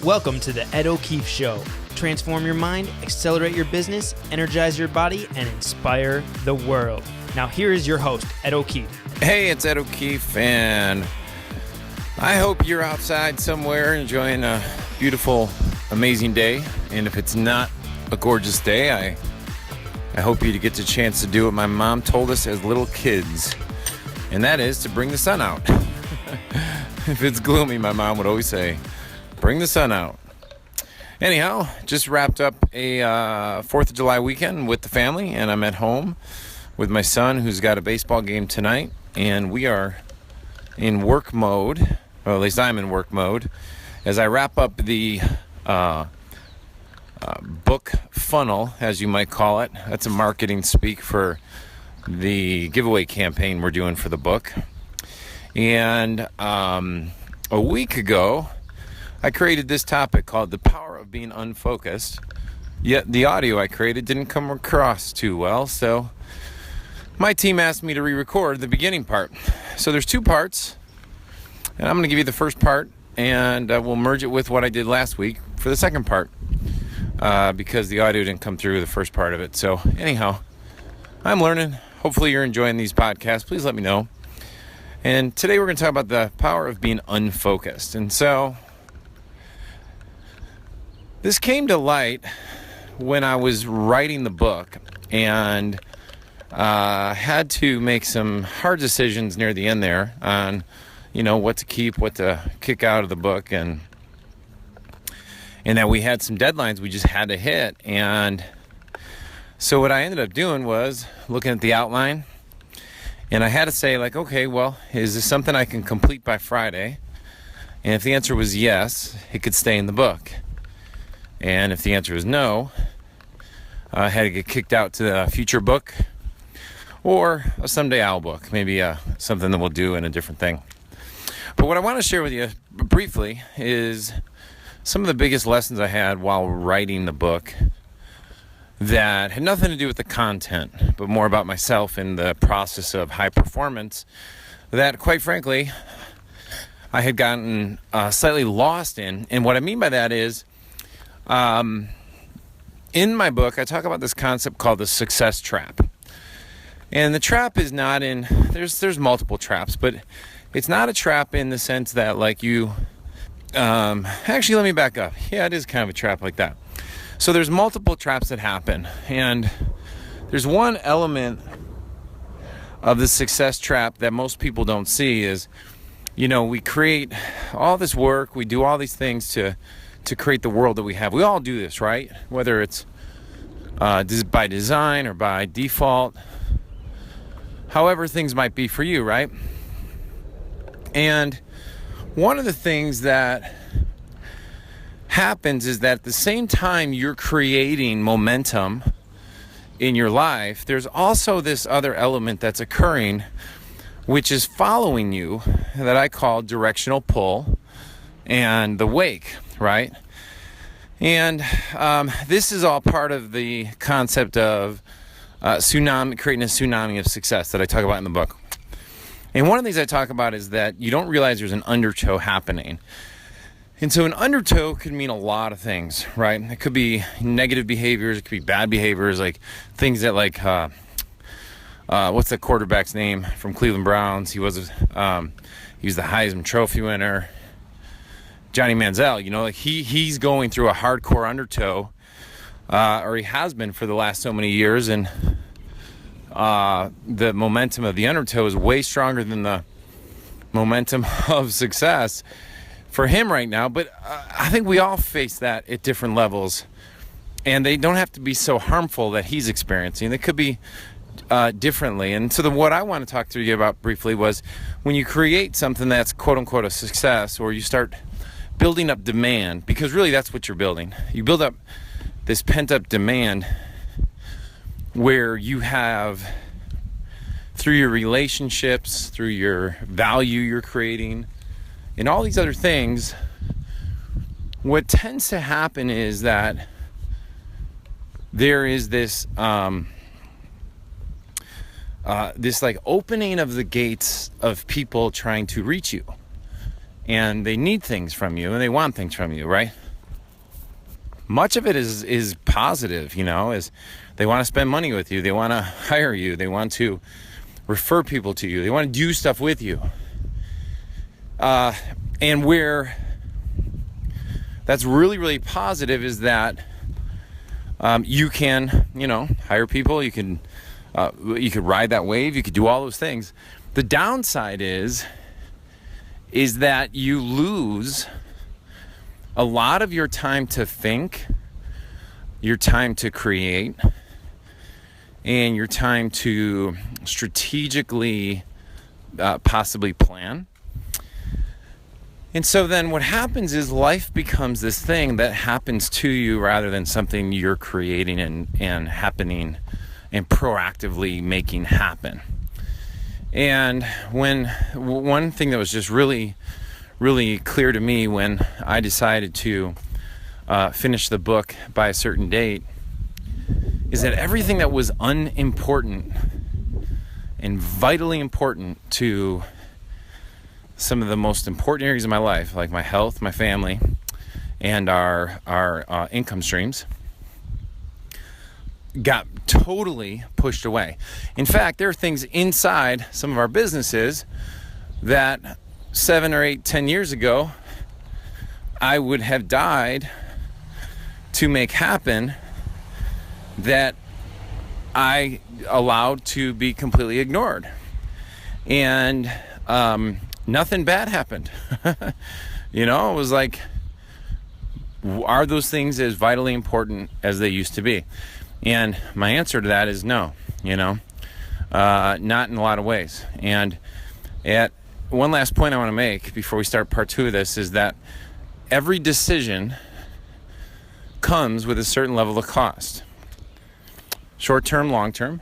Welcome to the Ed O'Keefe Show. Transform your mind, accelerate your business, energize your body, and inspire the world. Now here is your host, Ed O'Keefe. Hey, it's Ed O'Keefe, and I hope you're outside somewhere enjoying a beautiful, amazing day. And if it's not a gorgeous day, I hope you to get the chance to do what my mom told us as little kids, and that is to bring the sun out. If it's gloomy, my mom would always say, bring the sun out. Anyhow, just wrapped up a 4th of July weekend with the family, and I'm at home with my son who's got a baseball game tonight, and we are in work mode, or at least I'm in work mode, as I wrap up the book funnel, as you might call it. That's a marketing speak for the giveaway campaign we're doing for the book. And a week ago, I created this topic called The Power of Being Unfocused, yet the audio I created didn't come across too well, so my team asked me to re-record the beginning part. So there's two parts, and I'm going to give you the first part, and we'll merge it with what I did last week for the second part, because the audio didn't come through the first part of it. So anyhow, I'm learning. Hopefully you're enjoying these podcasts. Please let me know. And today we're going to talk about the power of being unfocused. And so this came to light when I was writing the book and had to make some hard decisions near the end there on, what to keep, what to kick out of the book, and that we had some deadlines we just had to hit. And so what I ended up doing was looking at the outline, and I had to say, okay, well, is this something I can complete by Friday? And if the answer was yes, it could stay in the book. And if the answer was no, I had to get kicked out to the future book or a someday I'll book, maybe something that we'll do in a different thing. But what I want to share with you briefly is some of the biggest lessons I had while writing the book that had nothing to do with the content, but more about myself and the process of high performance that, quite frankly, I had gotten slightly lost in. And what I mean by that is, in my book, I talk about this concept called the success trap. And the trap is not in, there's multiple traps, but it's not a trap in the sense that actually, let me back up. Yeah, it is kind of a trap like that. So there's multiple traps that happen, and there's one element of the success trap that most people don't see is, we create all this work, we do all these things to create the world that we have. We all do this, right? Whether it's by design or by default, however things might be for you, right? And one of the things that happens is that at the same time you're creating momentum in your life, there's also this other element that's occurring, which is following you, that I call directional pull and the wake, right? And this is all part of the concept of creating a tsunami of success that I talk about in the book. And one of the things I talk about is that you don't realize there's an undertow happening. And so an undertow could mean a lot of things, right? It could be negative behaviors, it could be bad behaviors, like things that what's the quarterback's name from Cleveland Browns? He was the Heisman Trophy winner, Johnny Manziel. He's going through a hardcore undertow, or he has been for the last so many years, and the momentum of the undertow is way stronger than the momentum of success for him right now. But I think we all face that at different levels, and they don't have to be so harmful that he's experiencing. They could be differently. And so what I want to talk to you about briefly was when you create something that's quote unquote a success, or you start building up demand, because really that's what you're building. You build up this pent up demand where you have, through your relationships, through your value you're creating, and all these other things, what tends to happen is that there is this opening of the gates of people trying to reach you. And they need things from you, and they want things from you, right? much of it is positive, is they want to spend money with you. They want to hire you. They want to refer people to you. They want to do stuff with you. And where that's really, really positive is that you can, hire people. You could ride that wave. You could do all those things. The downside is that you lose a lot of your time to think, your time to create, and your time to strategically possibly plan. And so then what happens is life becomes this thing that happens to you rather than something you're creating and happening and proactively making happen. And one thing that was just really, really clear to me when I decided to finish the book by a certain date is that everything that was unimportant and vitally important to some of the most important areas of my life, like my health, my family, and our income streams, got totally pushed away. In fact, there are things inside some of our businesses that 7 or 8, 10 years ago, I would have died to make happen that I allowed to be completely ignored. And nothing bad happened. It was like, are those things as vitally important as they used to be? And my answer to that is no, not in a lot of ways. And one last point I want to make before we start part 2 of this is that every decision comes with a certain level of cost. Short-term, long-term,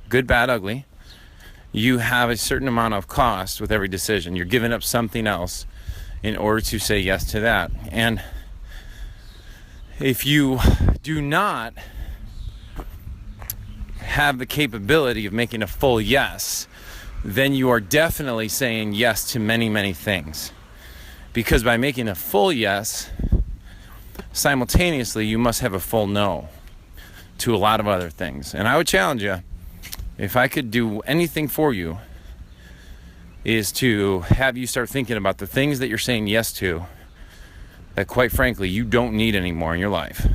good, bad, ugly. You have a certain amount of cost with every decision. You're giving up something else in order to say yes to that. And if you do not have the capability of making a full yes, then you are definitely saying yes to many, many things. Because by making a full yes, simultaneously you must have a full no to a lot of other things. And I would challenge you, if I could do anything for you, is to have you start thinking about the things that you're saying yes to that, quite frankly, you don't need anymore in your life.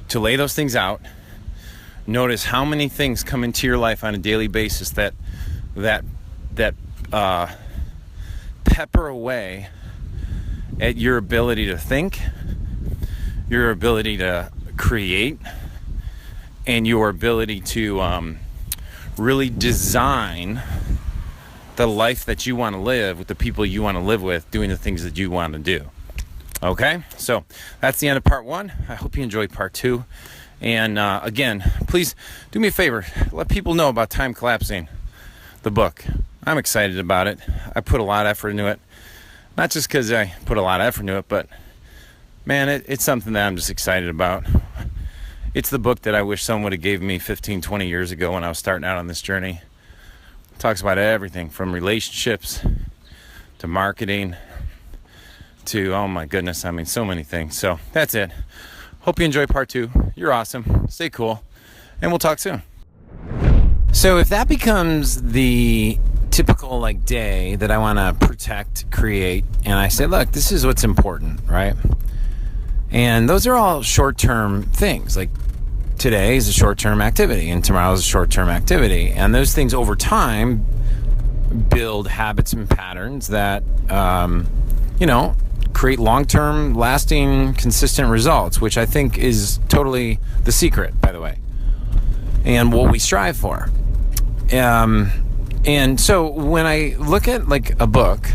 To lay those things out. Notice how many things come into your life on a daily basis that pepper away at your ability to think, your ability to create, and your ability to really design the life that you want to live with the people you want to live with, doing the things that you want to do. Okay, so that's the end of part 1. I hope you enjoyed part 2. And again, please do me a favor. Let people know about Time Collapsing, the book. I'm excited about it. I put a lot of effort into it. Not just because I put a lot of effort into it, but man, it's something that I'm just excited about. It's the book that I wish someone would have gave me 15, 20 years ago when I was starting out on this journey. It talks about everything from relationships to marketing to, oh my goodness, so many things. So that's it. Hope you enjoy part 2. You're awesome. Stay cool. And we'll talk soon. So if that becomes the typical day that I want to protect, create, and I say, look, this is what's important, right? And those are all short-term things. Like today is a short-term activity and tomorrow is a short-term activity. And those things over time build habits and patterns that, create long-term, lasting, consistent results, which I think is totally the secret, by the way, and what we strive for. And so when I look at a book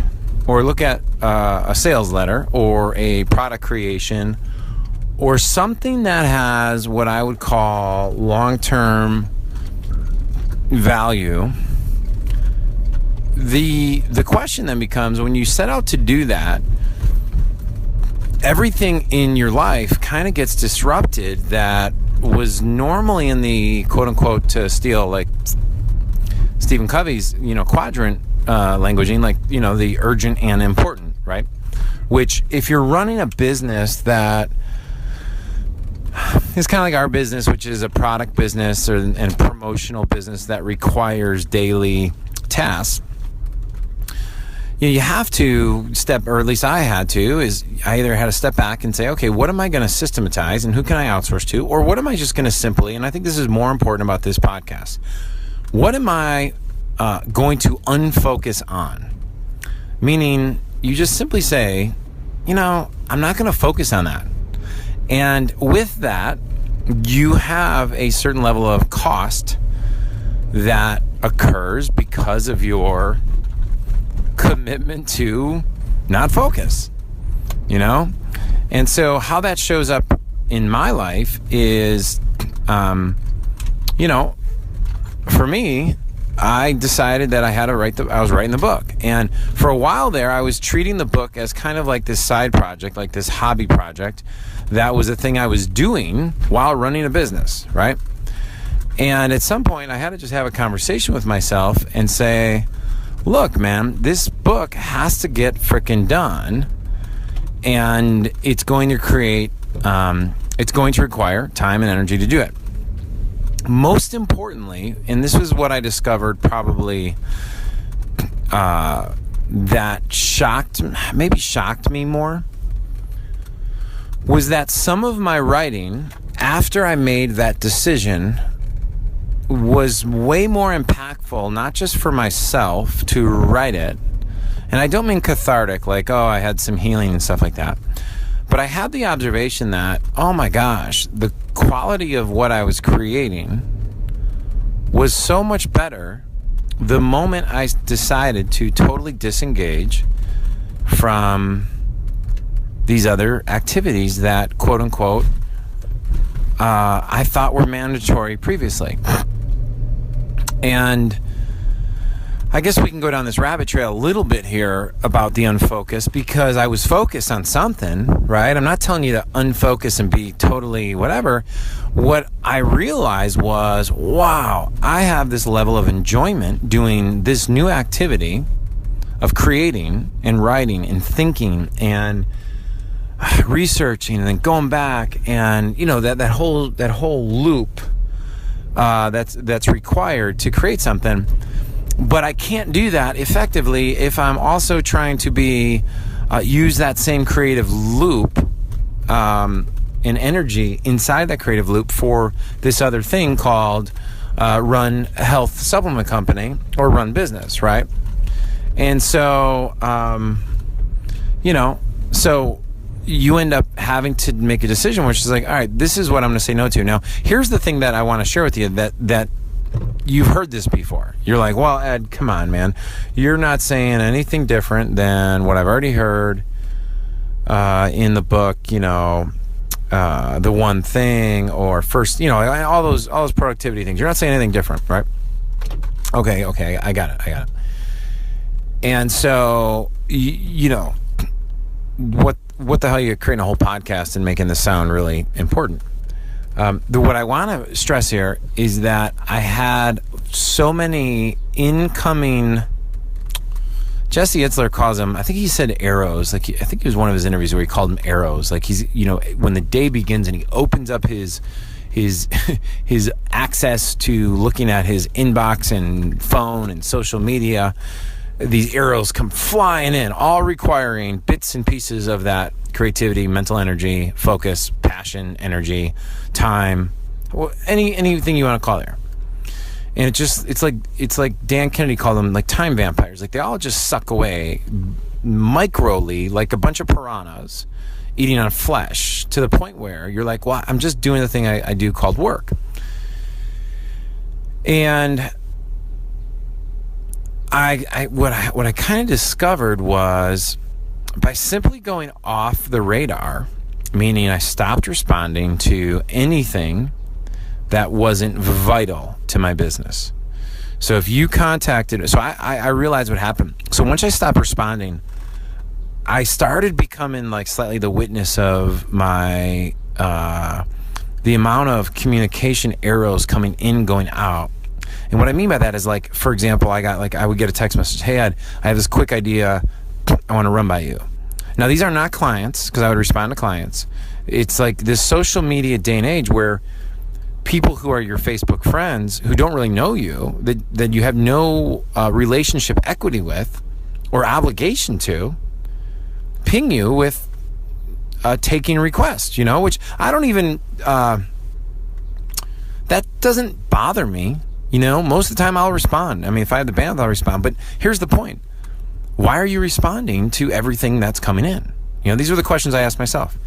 or look at a sales letter or a product creation or something that has what I would call long-term value, the question then becomes, when you set out to do that, everything in your life kind of gets disrupted that was normally in the quote-unquote, to steal Stephen Covey's, quadrant languaging, the urgent and important, right? Which, if you're running a business that is kind of like our business, which is a product business and promotional business that requires daily tasks, you have to or at least I had to, I either had to step back and say, okay, what am I going to systematize and who can I outsource to? Or what am I just going to simply, and I think this is more important about this podcast, what am I going to unfocus on? Meaning, you just simply say, I'm not going to focus on that. And with that, you have a certain level of cost that occurs because of your commitment to not focus, And so how that shows up in my life is, for me, I decided that I had to I was writing the book. And for a while there, I was treating the book as kind of like this side project, like this hobby project. That was a thing I was doing while running a business, right? And at some point, I had to just have a conversation with myself and say, look, man, this book has to get freaking done, and it's going to require time and energy to do it. Most importantly, and this was what I discovered probably that shocked me more, was that some of my writing, after I made that decision, was way more impactful, not just for myself to write it, and I don't mean cathartic, like, oh, I had some healing and stuff like that, but I had the observation that, oh my gosh, the quality of what I was creating was so much better the moment I decided to totally disengage from these other activities that, quote unquote, I thought were mandatory previously. And I guess we can go down this rabbit trail a little bit here about the unfocused, because I was focused on something, right? I'm not telling you to unfocus and be totally whatever. What I realized was, wow, I have this level of enjoyment doing this new activity of creating and writing and thinking and researching and then going back, and that whole loop that's required to create something. But I can't do that effectively if I'm also trying to use that same creative loop and energy inside that creative loop for this other thing called run a health supplement company or run business, right? And so, so you end up having to make a decision, which is like, all right, this is what I'm going to say no to. Now, here's the thing that I want to share with you that you've heard this before. You're like, well, Ed, come on, man. You're not saying anything different than what I've already heard in the book, The One Thing, or first, all those productivity things. You're not saying anything different, right? Okay, I got it. And so, what the hell, you're creating a whole podcast and making this sound really important. What I want to stress here is that I had so many incoming, Jesse Itzler calls them, I think he said arrows. I think it was one of his interviews where he called them arrows. Like he's, when the day begins and he opens up his access to looking at his inbox and phone and social media, these arrows come flying in, all requiring bits and pieces of that creativity, mental energy, focus, passion, energy, time, anything you want to call there. And it's like Dan Kennedy called them like time vampires. Like they all just suck away microly, like a bunch of piranhas eating on flesh, to the point where you're like, well, I'm just doing the thing I do called work. And what I kind of discovered was, by simply going off the radar, meaning I stopped responding to anything that wasn't vital to my business. So if you contacted, so I realized what happened. So once I stopped responding, I started becoming like slightly the witness of my, the amount of communication arrows coming in, going out. And what I mean by that is, like, for example, I would get a text message, hey Ed, I have this quick idea I want to run by you. Now, these are not clients, because I would respond to clients. It's like this social media day and age where people who are your Facebook friends who don't really know you, that you have no relationship equity with or obligation to, ping you with taking requests, which I don't even, that doesn't bother me. Most of the time I'll respond. I mean, if I have the bandwidth, I'll respond. But here's the point. Why are you responding to everything that's coming in? These are the questions I ask myself.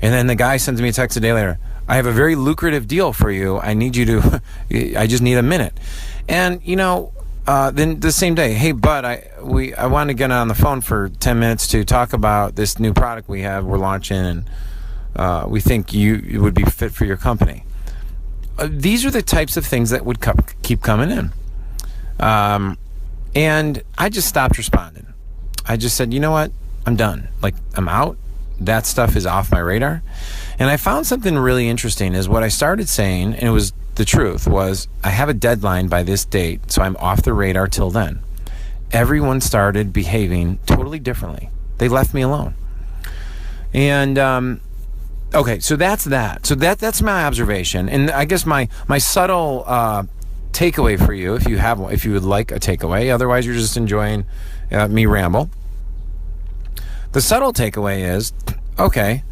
And then the guy sends me a text a day later. I have a very lucrative deal for you. I need you to, I just need a minute. And, then the same day, hey, bud, I want to get on the phone for 10 minutes to talk about this new product we're launching, and we think it would be fit for your company. These are the types of things that would keep coming in. And I just stopped responding. I just said, you know what? I'm done. Like, I'm out. That stuff is off my radar. And I found something really interesting is what I started saying, and it was the truth, was I have a deadline by this date, so I'm off the radar till then. Everyone started behaving totally differently. They left me alone. And, okay, so that's that. So that's my observation. And I guess my subtle takeaway for you, if you would like a takeaway, otherwise you're just enjoying me ramble. The subtle takeaway is, okay,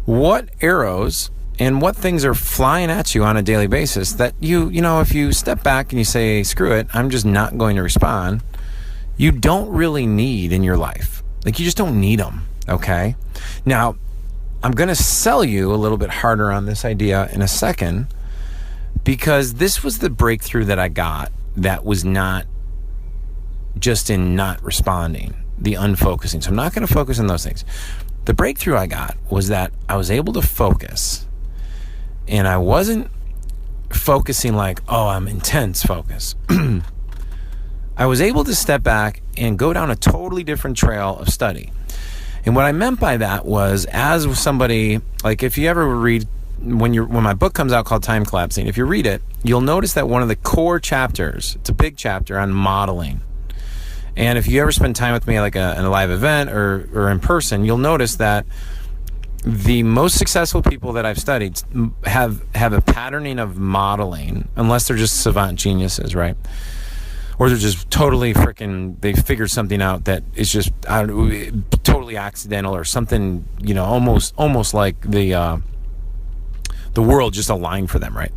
what arrows and what things are flying at you on a daily basis that if you step back and you say, screw it, I'm just not going to respond, you don't really need in your life. Like, you just don't need them, okay? Now, I'm going to sell you a little bit harder on this idea in a second, because this was the breakthrough that I got that was not just in not responding, the unfocusing. So I'm not going to focus on those things. The breakthrough I got was that I was able to focus, and I wasn't focusing like, oh, I'm intense focus. I was able to step back and go down a totally different trail of study. And what I meant by that was, as somebody, like, if you ever read, when my book comes out called Time Collapsing, if you read it, you'll notice that one of the core chapters, it's a big chapter on modeling. And if you ever spend time with me, like in a live event or in person, you'll notice that the most successful people that I've studied have a patterning of modeling, unless they're just savant geniuses, right? Or they're just totally freaking, they figured something out that is just totally accidental, or something, almost like the world just aligned for them, right?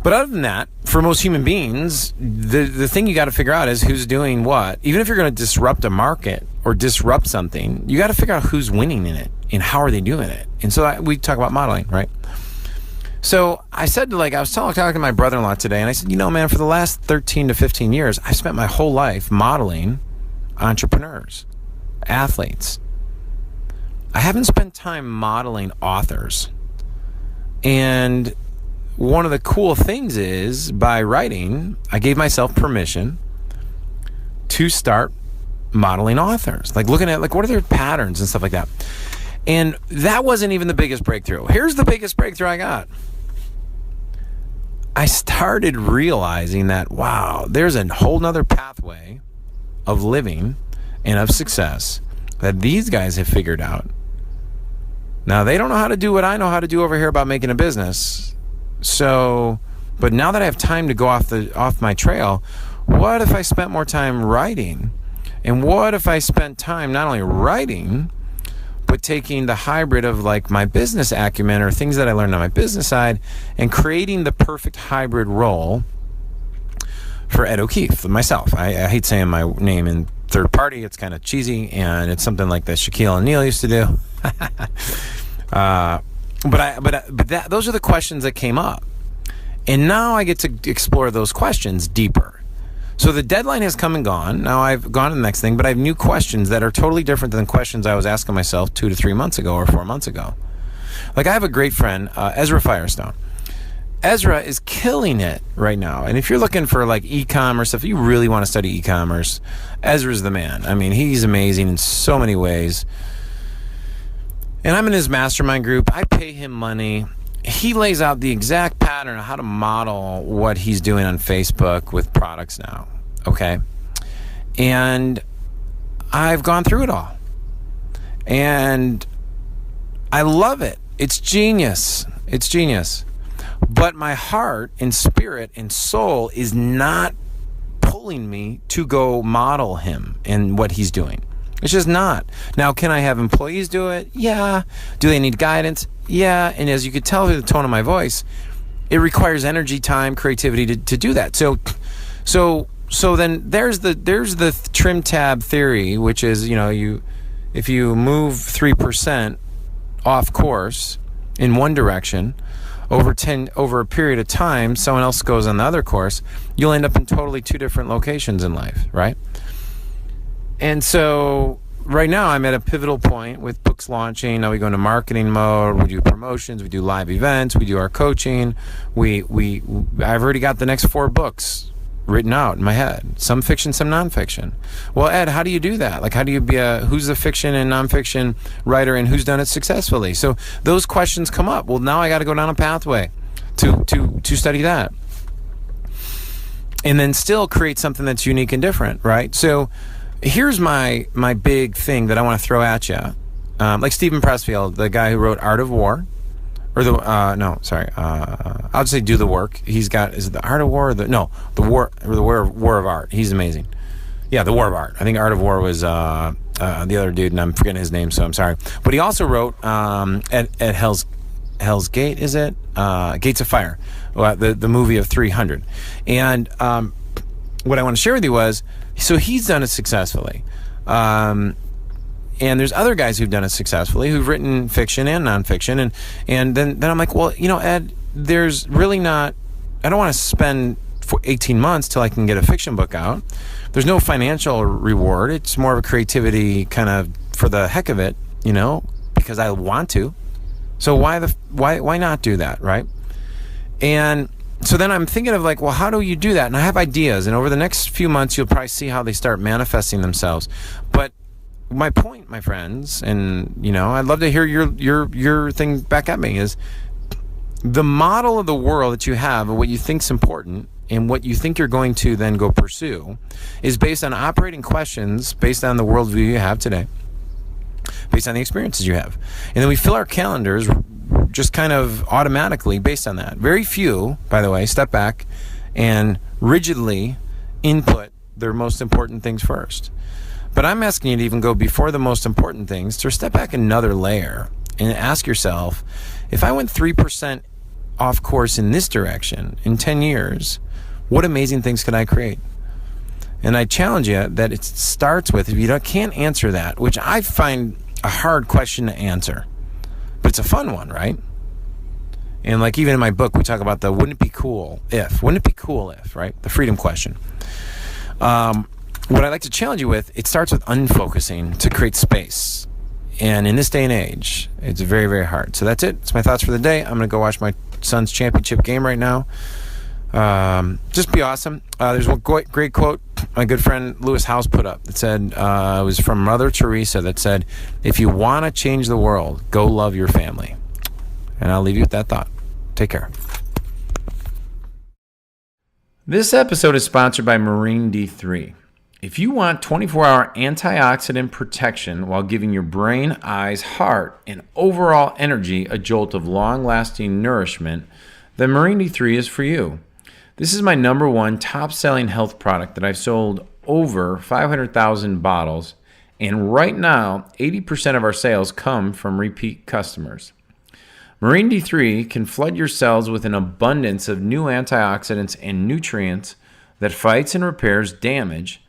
But other than that, for most human beings, the thing you got to figure out is who's doing what. Even if you're going to disrupt a market or disrupt something, you got to figure out who's winning in it and how are they doing it. And so we talk about modeling, right? So I said, I was talking to my brother-in-law today, and I said, man, for the last 13 to 15 years, I've spent my whole life modeling entrepreneurs, athletes. I haven't spent time modeling authors. And one of the cool things is, by writing, I gave myself permission to start modeling authors, like looking at what are their patterns and stuff like that. And that wasn't even the biggest breakthrough. Here's the biggest breakthrough I got. I started realizing that, wow, there's a whole nother pathway of living and of success that these guys have figured out. Now, they don't know how to do what I know how to do over here about making a business. So, but now that I have time to go off my trail, what if I spent more time writing? And what if I spent time not only writing, but taking the hybrid of my business acumen or things that I learned on my business side and creating the perfect hybrid role for Ed O'Keefe, myself. I hate saying my name in third party. It's kind of cheesy, and it's something like that Shaquille O'Neal used to do. But those are the questions that came up. And now I get to explore those questions deeper. So the deadline has come and gone. Now I've gone to the next thing, but I have new questions that are totally different than questions I was asking myself 2 to 3 months ago or 4 months ago. I have a great friend, Ezra Firestone. Ezra is killing it right now. And if you're looking for e-commerce, if you really want to study e-commerce, Ezra's the man. I mean, he's amazing in so many ways. And I'm in his mastermind group. I pay him money. He lays out the exact pattern of how to model what he's doing on Facebook with products now. Okay? And I've gone through it all. And I love it. It's genius. It's genius. But my heart and spirit and soul is not pulling me to go model him and what he's doing. It's just not. Now, can I have employees do it? Yeah. Do they need guidance? Yeah. And as you could tell through the tone of my voice, it requires energy, time, creativity to do that. So then there's the trim tab theory, which is, if you move 3% off course in one direction over a period of time, someone else goes on the other course, you'll end up in totally two different locations in life, right? And so right now I'm at a pivotal point with books launching. Now we go into marketing mode. We do promotions. We do live events. We do our coaching. I've already got the next 4 books written out in my head. Some fiction, some nonfiction. Well, Ed, how do you do that? Like, how do you who's a fiction and nonfiction writer and who's done it successfully? So those questions come up. Well, now I got to go down a pathway to study that. And then still create something that's unique and different, right? So here's my big thing that I want to throw at you. Like Stephen Pressfield, the guy who wrote Art of War, I'll just say Do the Work. He's got, is it The Art of War? The War of Art. He's amazing. Yeah, The War of Art. I think Art of War was the other dude, and I'm forgetting his name, so I'm sorry. But he also wrote at Hell's Gate, is it? Gates of Fire, the movie of 300. And what I want to share with you was, so he's done it successfully. And there's other guys who've done it successfully, who've written fiction and nonfiction. And then I'm like, well, Ed, there's really not, I don't want to spend for 18 months till I can get a fiction book out. There's no financial reward. It's more of a creativity kind of for the heck of it, because I want to. So why not do that, right? And so then I'm thinking of like, well, how do you do that? And I have ideas, and over the next few months, you'll probably see how they start manifesting themselves. But my point, my friends, and I'd love to hear your thing back at me, is the model of the world that you have of what you think's important and what you think you're going to then go pursue is based on operating questions, based on the worldview you have today, based on the experiences you have. And then we fill our calendars just kind of automatically based on that. Very few, by the way, step back and rigidly input their most important things first. But I'm asking you to even go before the most important things, to step back another layer and ask yourself, if I went 3% off course in this direction in 10 years, what amazing things could I create? And I challenge you that it starts with, if you can't answer that, which I find a hard question to answer, but it's a fun one, right? And like even in my book, we talk about wouldn't it be cool if, right? The freedom question. What I'd like to challenge you with, it starts with unfocusing to create space. And in this day and age, it's very, very hard. So that's it. It's my thoughts for the day. I'm going to go watch my son's championship game right now. Just be awesome. There's one great quote my good friend Lewis House put up that said, it was from Mother Teresa, that said, if you want to change the world, go love your family. And I'll leave you with that thought. Take care. This episode is sponsored by Marine D3. If you want 24-hour antioxidant protection while giving your brain, eyes, heart, and overall energy a jolt of long-lasting nourishment, then Marine D3 is for you. This is my number one top-selling health product that I've sold over 500,000 bottles, and right now, 80% of our sales come from repeat customers. Marine D3 can flood your cells with an abundance of new antioxidants and nutrients that fights and repairs damage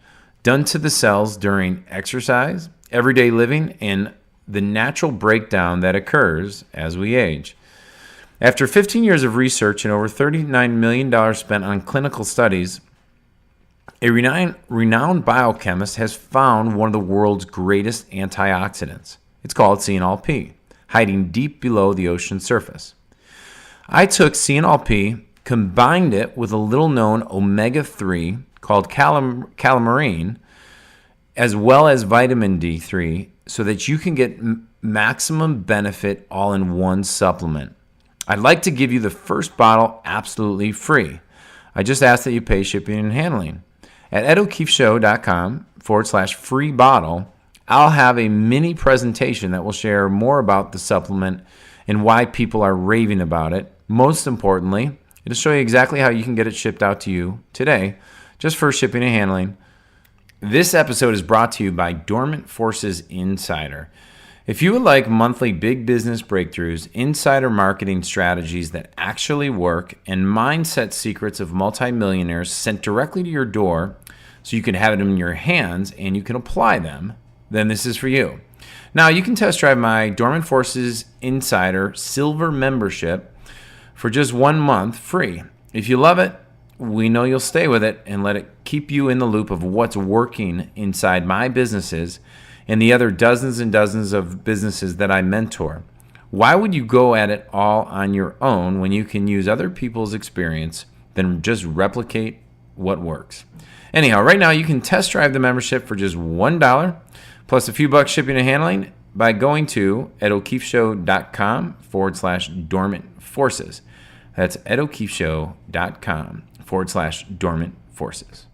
done to the cells during exercise, everyday living, and the natural breakdown that occurs as we age. After 15 years of research and over $39 million spent on clinical studies, a renowned biochemist has found one of the world's greatest antioxidants. It's called CNLP, hiding deep below the ocean surface. I took CNLP, combined it with a little-known omega-3 called calamine, as well as vitamin D3, so that you can get maximum benefit all in one supplement. I'd like to give you the first bottle absolutely free. I just ask that you pay shipping and handling. At EdO'KeefeShow.com /free bottle, I'll have a mini presentation that will share more about the supplement and why people are raving about it. Most importantly, it'll show you exactly how you can get it shipped out to you today, just for shipping and handling. This episode is brought to you by Dormant Forces Insider. If you would like monthly big business breakthroughs, insider marketing strategies that actually work, and mindset secrets of multimillionaires sent directly to your door so you can have it in your hands and you can apply them, then this is for you. Now, you can test drive my Dormant Forces Insider Silver membership for just 1 month free. If you love it, we know you'll stay with it and let it keep you in the loop of what's working inside my businesses and the other dozens and dozens of businesses that I mentor. Why would you go at it all on your own when you can use other people's experience than just replicate what works? Anyhow, right now you can test drive the membership for just $1 plus a few bucks shipping and handling by going to edokeefeshow.com/dormant forces. That's edokeefeshow.com/dormant forces.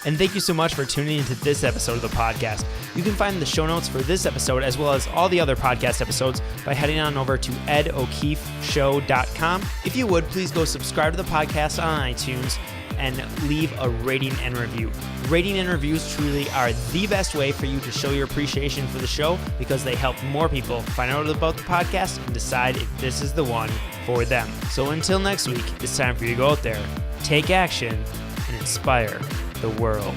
And thank you so much for tuning into this episode of the podcast. You can find the show notes for this episode as well as all the other podcast episodes by heading on over to edokeefeshow.com. If you would, please go subscribe to the podcast on iTunes and leave a rating and review. Rating and reviews truly are the best way for you to show your appreciation for the show because they help more people find out about the podcast and decide if this is the one for them. So until next week, it's time for you to go out there, take action, and inspire the world.